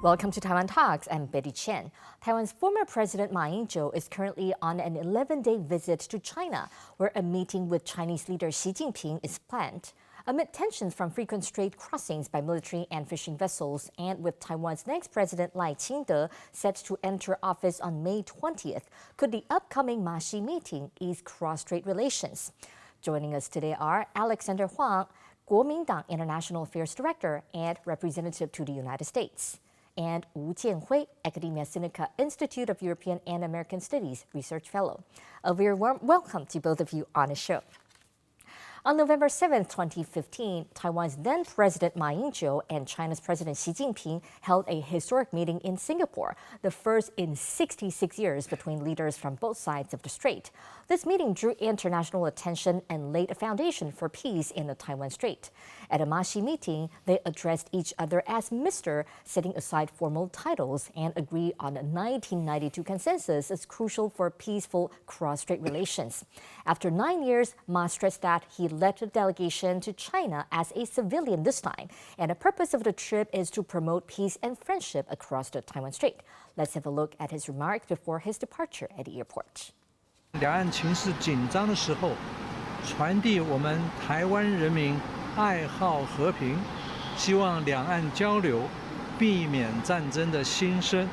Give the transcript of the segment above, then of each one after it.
Welcome to Taiwan Talks. I'm Betty Chen. Taiwan's former President Ma Ying-Jeou is currently on an 11-day visit to China, where a meeting with Chinese leader Xi Jinping is planned. Amid tensions from frequent strait crossings by military and fishing vessels, and with Taiwan's next president Lai Ching-te set to enter office on May 20th, could the upcoming Ma-Xi meeting ease cross-strait relations? Joining us today are Alexander Huang, Kuomintang International Affairs Director and Representative to the United States, and Chien-huei, Academia Sinica Institute of European and American Studies Research Fellow. A very warm welcome to both of you on the show. On November 7, 2015, Taiwan's then President Ma Ying-jeou and China's President Xi Jinping held a historic meeting in Singapore, the first in 66 years between leaders from both sides of the strait. This meeting drew international attention and laid a foundation for peace in the Taiwan Strait. At a Ma-Xi meeting, they addressed each other as Mr., setting aside formal titles, and agreed on a 1992 consensus as crucial for peaceful cross-strait relations. After 9 years, Ma stressed that he led the delegation to China as a civilian this time, and the purpose of the trip is to promote peace and friendship across the Taiwan Strait. Let's have a look at his remarks before his departure at the airport. 两岸情势紧张的时候，传递我们台湾人民爱好和平，希望两岸交流，避免战争的心声。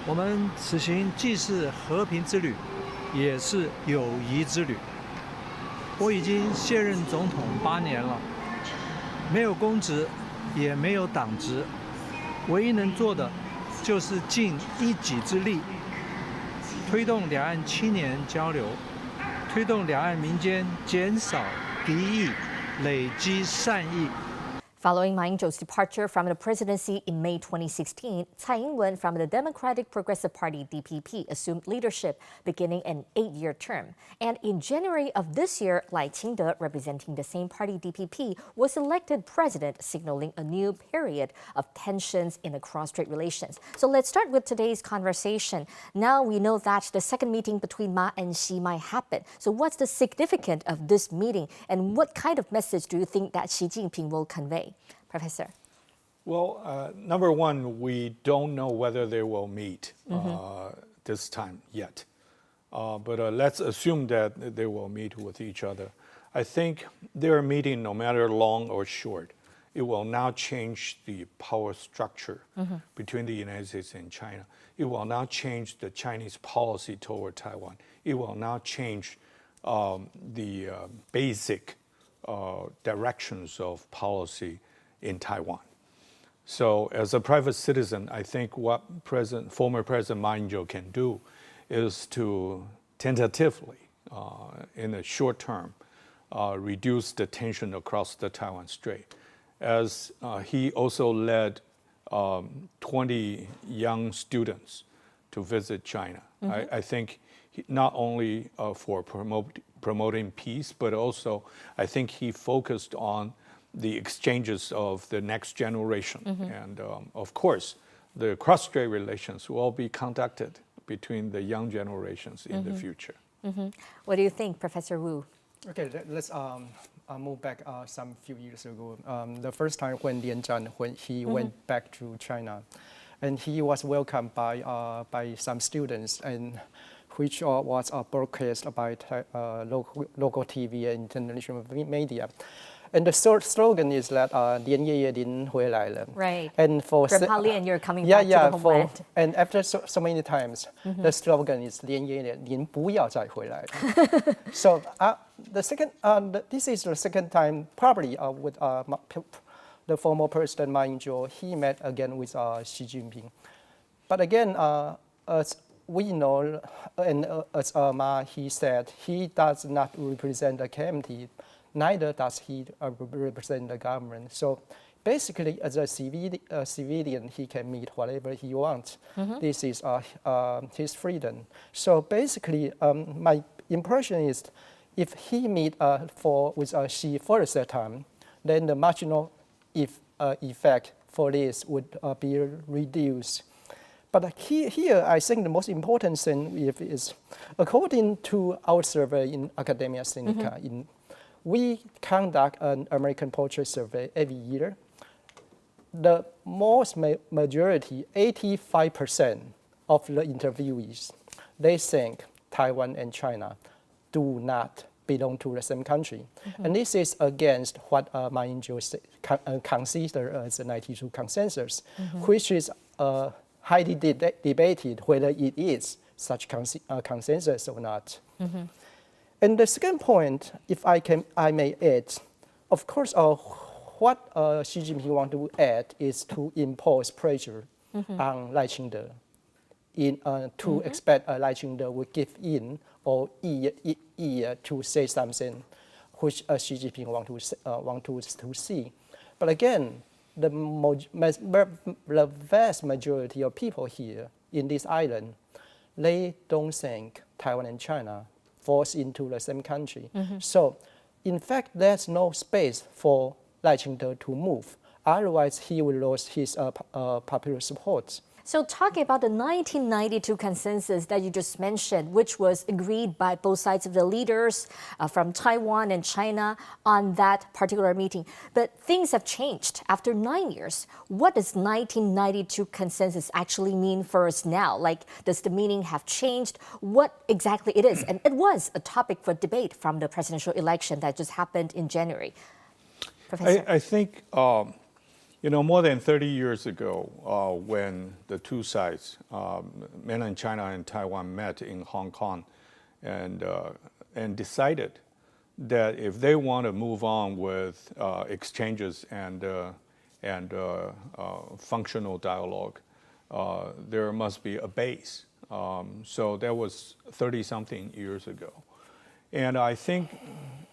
我们此行既是和平之旅，也是友谊之旅。我已经卸任总统8年了，没有公职，也没有党职，唯一能做的就是尽一己之力，推动两岸青年交流，推动两岸民间减少敌意，累积善意。 Following Ma Ying-jeou's departure from the presidency in May 2016, Tsai Ing-wen from the Democratic Progressive Party (DPP) assumed leadership, beginning an 8-year term. And in January of this year, Lai Ching-te, representing the same party (DPP), was elected president, signaling a new period of tensions in the cross-strait relations. So let's start with today's conversation. Now we know that the second meeting between Ma and Xi might happen. So what's the significance of this meeting, and what kind of message do you think that Xi Jinping will convey? Professor. Well, number one, we don't know whether they will meet this time yet. But let's assume that they will meet with each other. I think their meeting, no matter long or short, it will now change the power structure between the United States and China. It will now change the Chinese policy toward Taiwan. It will now change the basic directions of policy in Taiwan. So as a private citizen, I think what former President Ma Ying-jeou can do is to tentatively, in the short term, reduce the tension across the Taiwan Strait. As he also led 20 young students to visit China. I think not only for promoting peace, but also I think he focused on the exchanges of the next generation. And of course, the cross-strait relations will be conducted between the young generations in the future. What do you think, Professor Wu? Okay, let's move back some few years ago. The first time when when he went back to China, and he was welcomed by some students, and which was broadcast by local TV and international media. And the slogan is that 连爷爷您回来了. Right. And for Grandpa Lian, you're coming back to the homeland. And after so many times, the slogan is 连爷爷您不要再回来了. So the second, this is the second time probably with the former President Ma Ying-jeou. He met again with Xi Jinping. But again, as we know, and as Ma he said, he does not represent the community. Neither does he represent the government. So basically, as a civilian, he can meet whatever he wants. This is his freedom. So basically, my impression is if he meet with Xi for a third time, then the marginal effect for this would be reduced. But here, I think the most important thing is, according to our survey in Academia Sinica, we conduct an American portrait survey every year. the most majority, 85% of the interviewees, they think Taiwan and China do not belong to the same country. And this is against what Ma Ying-jeou considered as the 92 consensus, which is highly debated whether it is such consensus or not. And the second point, if I may add, of course, what Xi Jinping wants to add is to impose pressure on Lai Ching-te to expect Lai Ching-te will give in or to say something which Xi Jinping want to see. But again, the vast majority of people here in this island, they don't think Taiwan and China falls into the same country. So, in fact, there's no space for Lai Ching-te to move. Otherwise, he will lose his popular support. So talking about the 1992 consensus that you just mentioned, which was agreed by both sides of the leaders from Taiwan and China on that particular meeting, but things have changed after 9 years. What does 1992 consensus actually mean for us now? Like, does the meaning have changed? What exactly it is? And it was a topic for debate from the presidential election that just happened in January. Professor? I think, more than 30 years ago, when the two sides, mainland China and Taiwan, met in Hong Kong and decided that if they want to move on with exchanges and functional dialogue, there must be a base. So that was 30-something years ago. And I think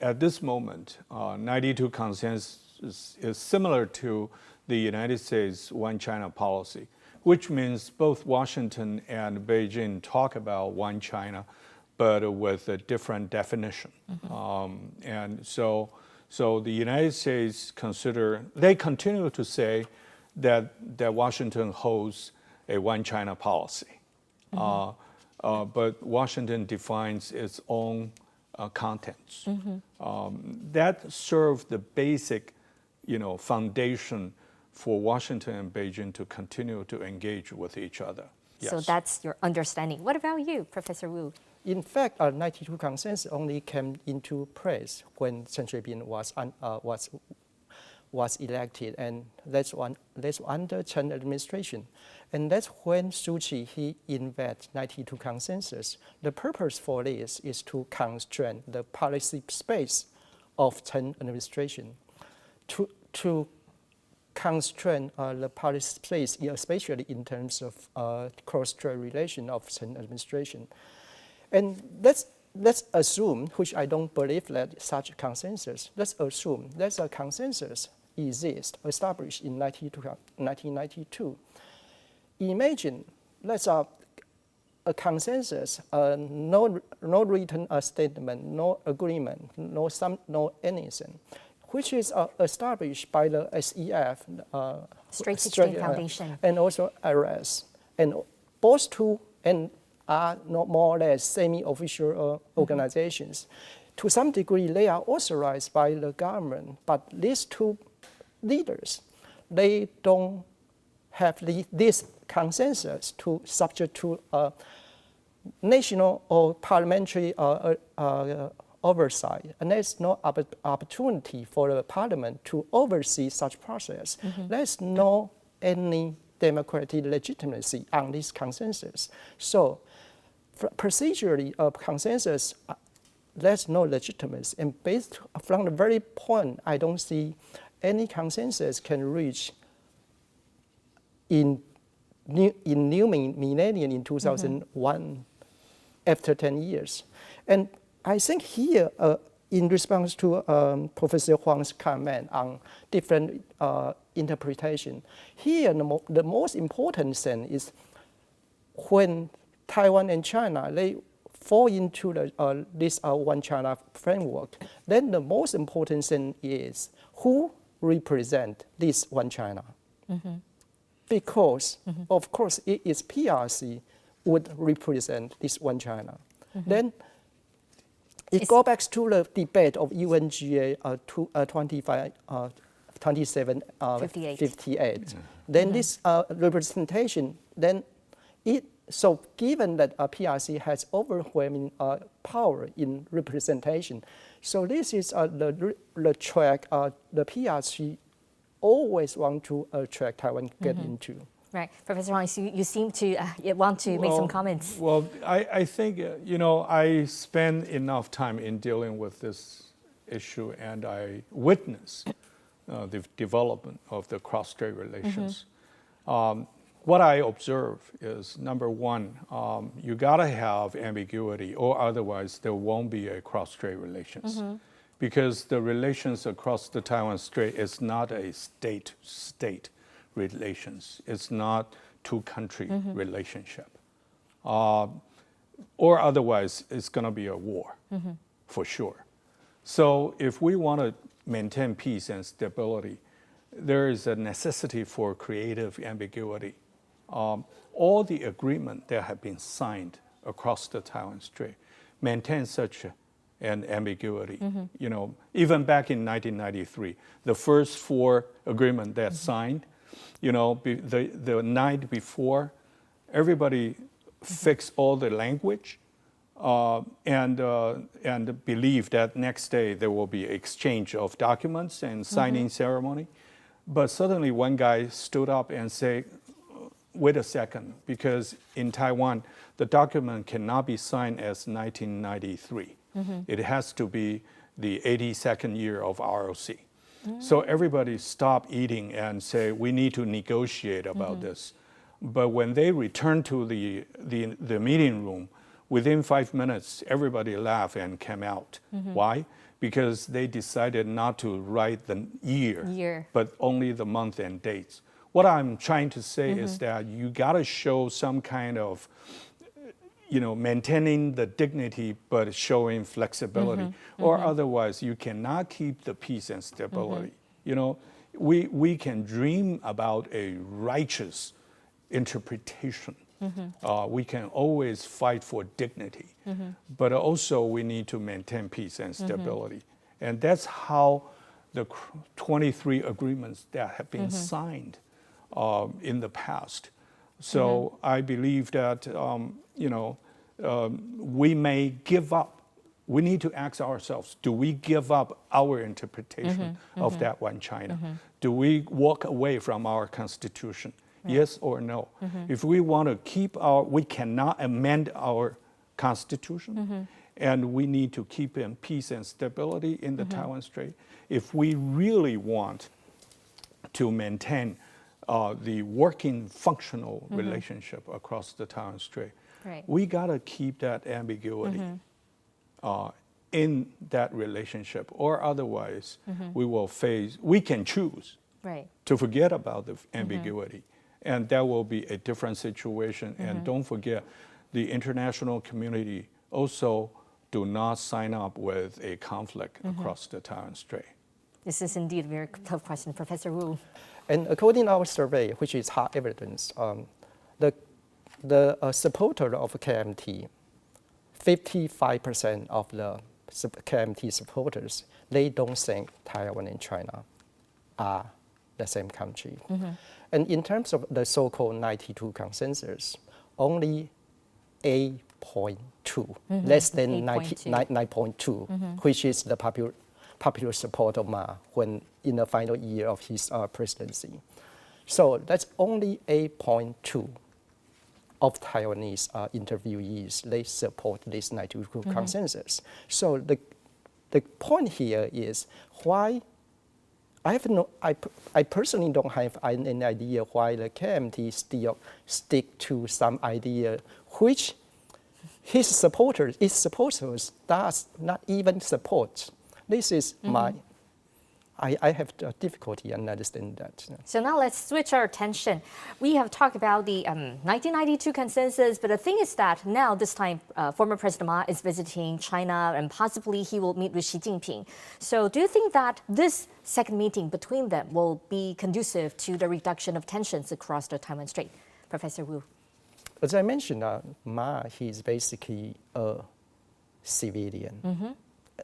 at this moment, 92 consensus is similar to the United States One China policy, which means both Washington and Beijing talk about One China, but with a different definition. And so the United States they continue to say that Washington holds a One China policy. But Washington defines its own contents. That served the basic, foundation for Washington and Beijing to continue to engage with each other. Yes. So that's your understanding. What about you, Professor Wu? In fact, 92 consensus only came into place when Chen Shui-bian was elected, and that's under Chen administration. And that's when Suu Kyi, he invented 92 consensus. The purpose for this is to constrain the policy space of Chen administration, to constrain the policy space, especially in terms of cross-strait relation of Chen administration. And let's assume, which I don't believe that such consensus, let's assume there's a consensus established in 1992. Imagine that's a consensus, no written statement, no agreement, no anything, which is established by the SEF, Straits Exchange Foundation, and also IRS, and both two are more or less semi-official organizations. To some degree, they are authorized by the government, but these two leaders, they don't have this consensus to subject to national or parliamentary oversight, and there's no opportunity for the parliament to oversee such process. There's no any democratic legitimacy on this consensus. So, procedurally, consensus, there's no legitimacy, and based from the very point, I don't see any consensus can reach in new millennium in 2001 after 10 years. And I think here, in response to Professor Huang's comment on different interpretation, here the most important thing is when Taiwan and China, they fall into this One China framework, then the most important thing is who represent this One China. Because, of course, it is PRC would represent this One China. Then it goes back to the debate of UNGA 2758. Then this representation, so given that PRC has overwhelming power in representation, so this is the track the PRC always want to attract Taiwan get into. Right. Professor Huang, you seem to want to make some comments. Well, I think, I spend enough time in dealing with this issue, and I witness the development of the cross-strait relations. What I observe is, number one, you gotta have ambiguity, or otherwise there won't be a cross-strait relations. Because the relations across the Taiwan Strait is not a state-state relations. It's not two-country relationship. Or otherwise, it's gonna be a war, for sure. So if we want to maintain peace and stability, there is a necessity for creative ambiguity. All the agreements that have been signed across the Taiwan Strait maintain such an ambiguity. Even back in 1993, the first 4 agreements that signed, the night before, everybody fixed all the language and believed that next day there will be exchange of documents and signing ceremony. But suddenly one guy stood up and said, wait a second, because in Taiwan, the document cannot be signed as 1993. It has to be the 82nd year of ROC. So everybody stopped eating and say, we need to negotiate about this. But when they returned to the meeting room, within 5 minutes, everybody laughed and came out. Why? Because they decided not to write the year, but only the month and dates. What I'm trying to say is that you gotta show some kind of, maintaining the dignity, but showing flexibility, or otherwise you cannot keep the peace and stability. We can dream about a righteous interpretation. We can always fight for dignity, but also we need to maintain peace and stability. And that's how the 23 agreements that have been signed in the past. So I believe that, we may give up. We need to ask ourselves, do we give up our interpretation of that one China? Do we walk away from our constitution? Yes or no? If we want to keep we cannot amend our constitution, and we need to keep in peace and stability in the Taiwan Strait. If we really want to maintain the working, functional relationship across the Taiwan Strait, we gotta keep that ambiguity in that relationship, or otherwise we can choose to forget about the ambiguity. And that will be a different situation. And don't forget, the international community also do not sign up with a conflict across the Taiwan Strait. This is indeed a very tough question. Professor Wu. And according to our survey, which is hard evidence, the supporter of KMT, 55% of the KMT supporters, they don't think Taiwan and China are the same country. And in terms of the so-called 92 consensus, only 8.2, less than 9.2, which is the popular support of Ma when in the final year of his presidency. So that's only 8.2 of Taiwanese interviewees. They support this 92 consensus. So the point here is why I personally don't have any idea why the KMT still stick to some idea which its supporters does not even support. This is I have difficulty in understanding that. So now let's switch our attention. We have talked about the 1992 consensus, but the thing is that now this time former President Ma is visiting China and possibly he will meet with Xi Jinping. So do you think that this second meeting between them will be conducive to the reduction of tensions across the Taiwan Strait? Professor Wu. As I mentioned, Ma, he's basically a civilian.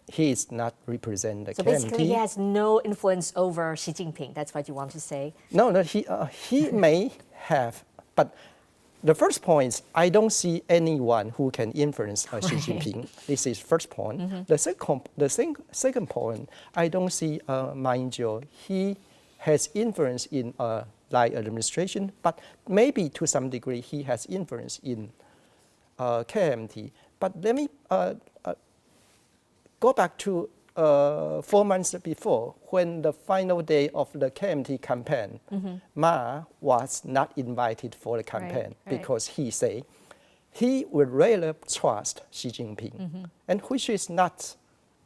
he is not represent the So KMT. basically, he has no influence over Xi Jinping. That's what you want to say. No, he may have, but the first point is I don't see anyone who can influence Xi Jinping. This is first point. The second point, I don't see Ma Ying-jeou. He has influence in Lai administration, but maybe to some degree he has influence in KMT. But let me go back to 4 months before, when the final day of the KMT campaign, Ma was not invited for the campaign because he said he would rather trust Xi Jinping, and which is not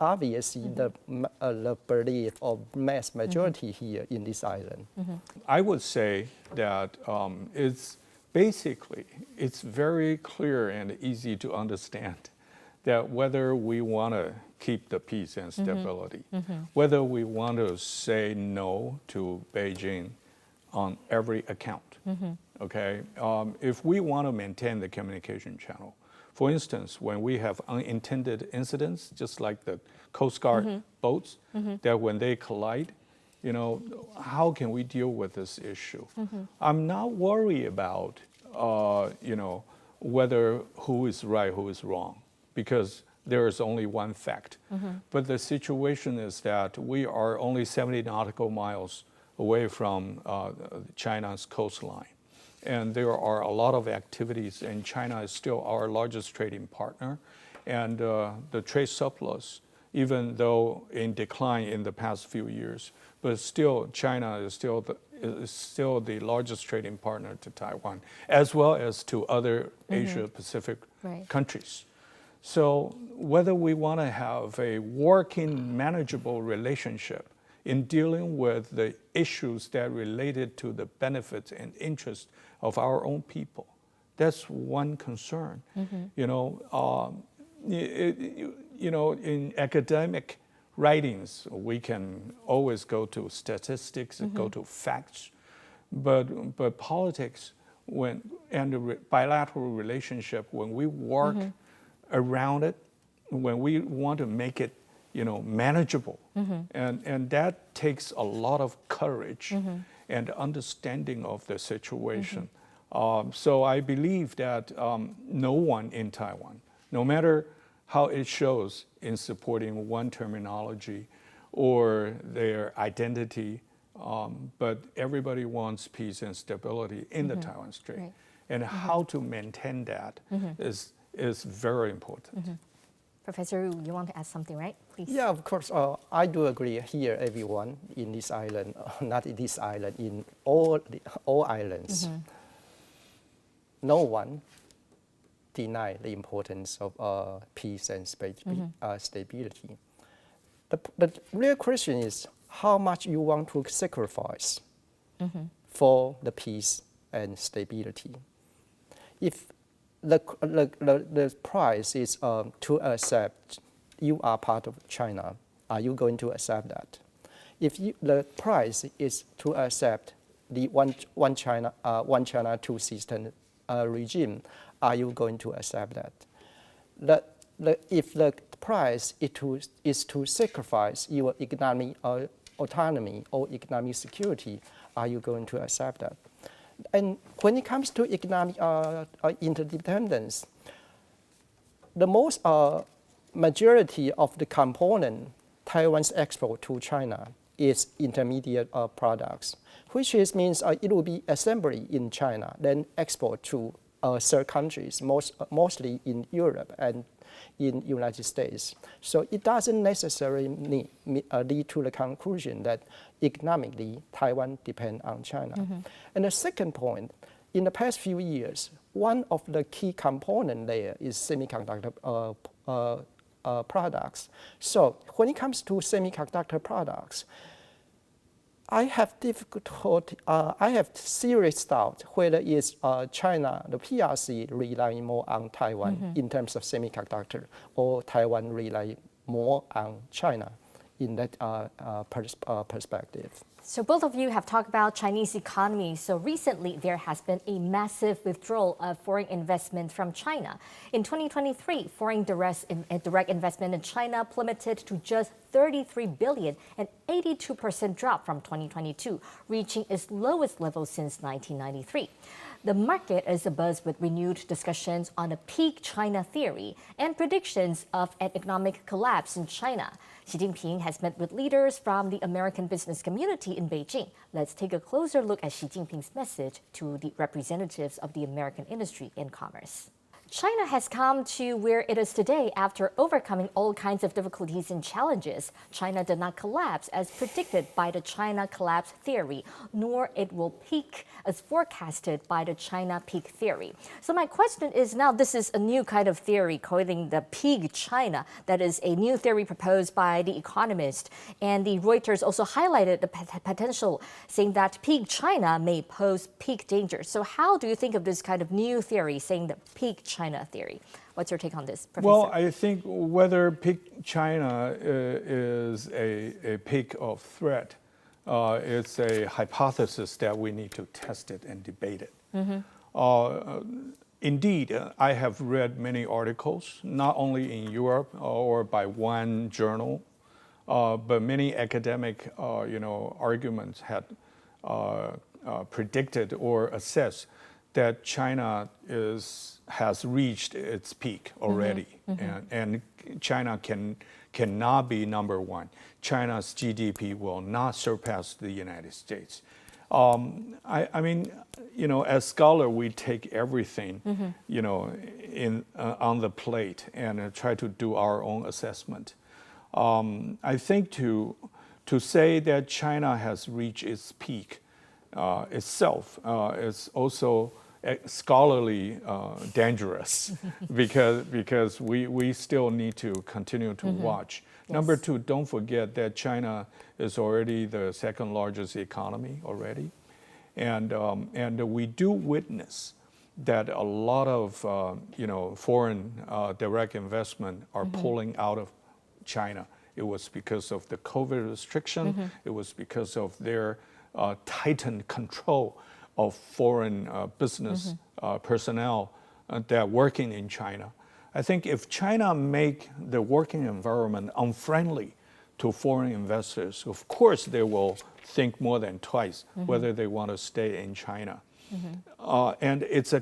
obviously the belief of mass majority here in this island. I would say that it's very clear and easy to understand that whether we want to keep the peace and stability, whether we want to say no to Beijing on every account, okay? If we want to maintain the communication channel, for instance, when we have unintended incidents, just like the Coast Guard boats, that when they collide, how can we deal with this issue? I'm not worried about, whether who is right, who is wrong, because there is only one fact. But the situation is that we are only 70 nautical miles away from China's coastline. And there are a lot of activities, and China is still our largest trading partner. And the trade surplus, even though in decline in the past few years, but still China is still the largest trading partner to Taiwan, as well as to other Asia-Pacific countries. So whether we want to have a working, manageable relationship in dealing with the issues that related to the benefits and interests of our own people, that's one concern. In academic writings, we can always go to statistics, go to facts, but politics, and the bilateral relationship, when we work around it, when we want to make it, manageable, and that takes a lot of courage and understanding of the situation. So I believe that no one in Taiwan, no matter how it shows in supporting one terminology or their identity, but everybody wants peace and stability in the Taiwan Strait. And how to maintain that is very important. Professor, you want to add something, right? Please. Yeah, of course. I do agree here, everyone in this island, not in this island, in all islands. No one deny the importance of peace and stability. The real question is how much you want to sacrifice for the peace and stability. If the price is to accept you are part of China, are you going to accept that? If the price is to accept the one China, two system regime, are you going to accept that? If the price is to sacrifice your economic autonomy or economic security, are you going to accept that? And when it comes to economic interdependence, the most majority of the component Taiwan's export to China is intermediate products, which means it will be assembly in China, then export to third countries, mostly in Europe and in United States. So it doesn't necessarily lead to the conclusion that economically Taiwan depends on China. And the second point, in the past few years, one of the key components there is semiconductor products. So when it comes to semiconductor products, I have serious doubt whether it's China, the PRC, relying more on Taiwan in terms of semiconductor, or Taiwan rely more on China in that perspective. So both of you have talked about Chinese economy. So recently, there has been a massive withdrawal of foreign investment from China. In 2023, foreign direct investment in China plummeted to just 33 billion, an 82% drop from 2022, reaching its lowest level since 1993. The market is abuzz with renewed discussions on a peak China theory and predictions of an economic collapse in China. Xi Jinping has met with leaders from the American business community in Beijing. Let's take a closer look at Xi Jinping's message to the representatives of the American industry and commerce. China has come to where it is today after overcoming all kinds of difficulties and challenges. China did not collapse as predicted by the China collapse theory, nor it will peak as forecasted by the China peak theory. So my question is now, this is a new kind of theory calling the peak China. That is a new theory proposed by The Economist. And the Reuters also highlighted the potential, saying that peak China may pose peak danger. So how do you think of this kind of new theory, saying the peak China theory? What's your take on this, Professor? Well, I think whether peak China is a peak of threat, it's a hypothesis that we need to test it and debate it. Indeed, I have read many articles, not only in Europe or by one journal, but many academic arguments had predicted or assessed that China has reached its peak already, and China cannot be number one. China's GDP will not surpass the United States. I mean, as scholar, we take everything, on the plate and try to do our own assessment. I think to say that China has reached its peak itself is also scholarly dangerous because we still need to continue to watch. Yes. Number two, don't forget that China is already the second largest economy already, and we do witness that a lot of foreign direct investment are pulling out of China. It was because of the COVID restriction. It was because of their tightened control of foreign business personnel that are working in China. I think if China make the working environment unfriendly to foreign investors, of course they will think more than twice whether they want to stay in China. And it's a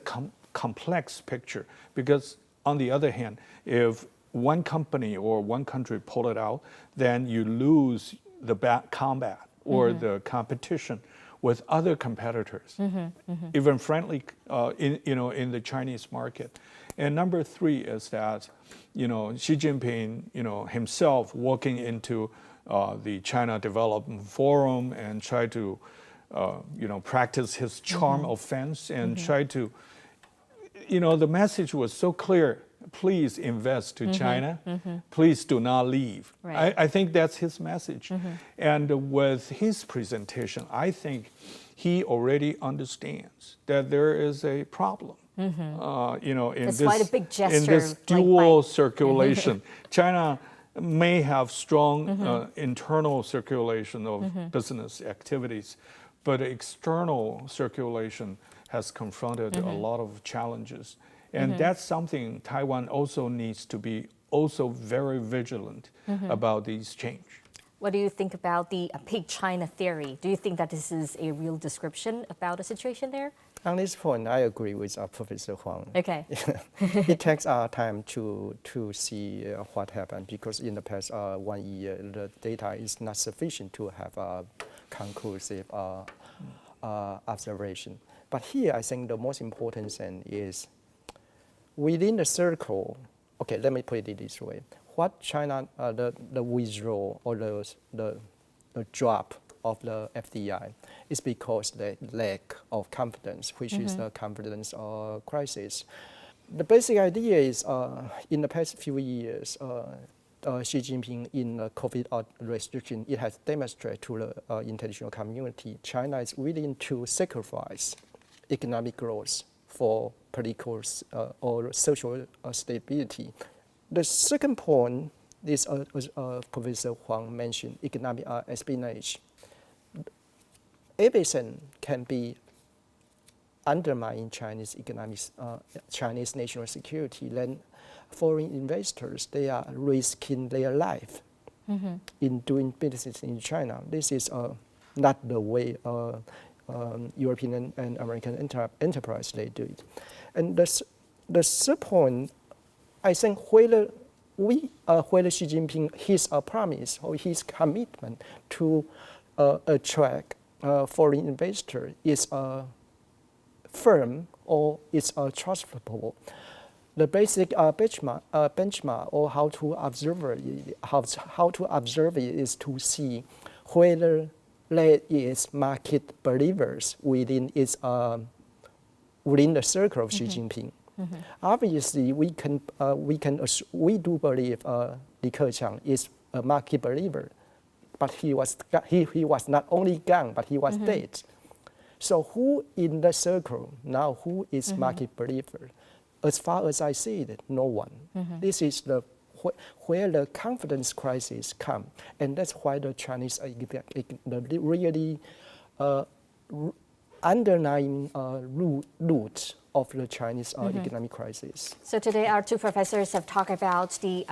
complex picture because on the other hand, if one company or one country pull it out, then you lose the combat or the competition with other competitors, even friendly, in the Chinese market. And number three is that, Xi Jinping, himself walking into the China Development Forum and try to, practice his charm offense and try to, the message was so clear. Please invest to China. Please do not leave. Right. I think that's his message. And with his presentation, I think he already understands that there is a problem. In That's this, quite a big gesture, in this like dual circulation. China may have strong internal circulation of business activities, but external circulation has confronted a lot of challenges. And that's something Taiwan also needs to be also very vigilant about these change. What do you think about the peak China theory? Do you think that this is a real description about the situation there? On this point, I agree with Professor Huang. Okay. It takes time to see what happened because in the past 1 year, the data is not sufficient to have a conclusive observation. But here, I think the most important thing is within the circle. Okay, let me put it this way: what China, the withdrawal or the drop of the FDI is because the lack of confidence, which is the confidence crisis. The basic idea is in the past few years, Xi Jinping in the COVID restriction, it has demonstrated to the international community, China is willing to sacrifice economic growth for political or social stability. The second point this was Professor Huang mentioned, economic espionage. Everything can be undermining Chinese economics, Chinese national security. Then foreign investors, they are risking their life in doing business in China. This is not the way European and American enterprise they do it. And the third point, I think whether Xi Jinping, his promise or his commitment to attract foreign investor is firm or is trustable. The basic benchmark or how to observe it is to see whether there is market believers within its within the circle of Xi Jinping. Obviously, we do believe Li Keqiang is a market believer, but he was not only gone, but he was dead. So who in the circle now? Who is market believer? As far as I see it, no one. This is where the confidence crisis come, and that's why the Chinese the really underlying root of the Chinese economic crisis. So today our two professors have talked about the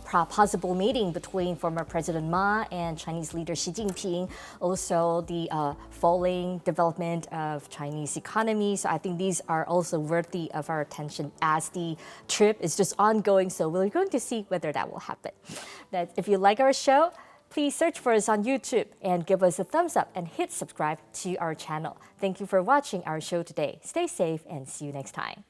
possible meeting between former President Ma and Chinese leader Xi Jinping, also the falling development of Chinese economy. So I think these are also worthy of our attention as the trip is just ongoing. So we're going to see whether that will happen. That if you like our show, please search for us on YouTube and give us a thumbs up and hit subscribe to our channel. Thank you for watching our show today. Stay safe and see you next time.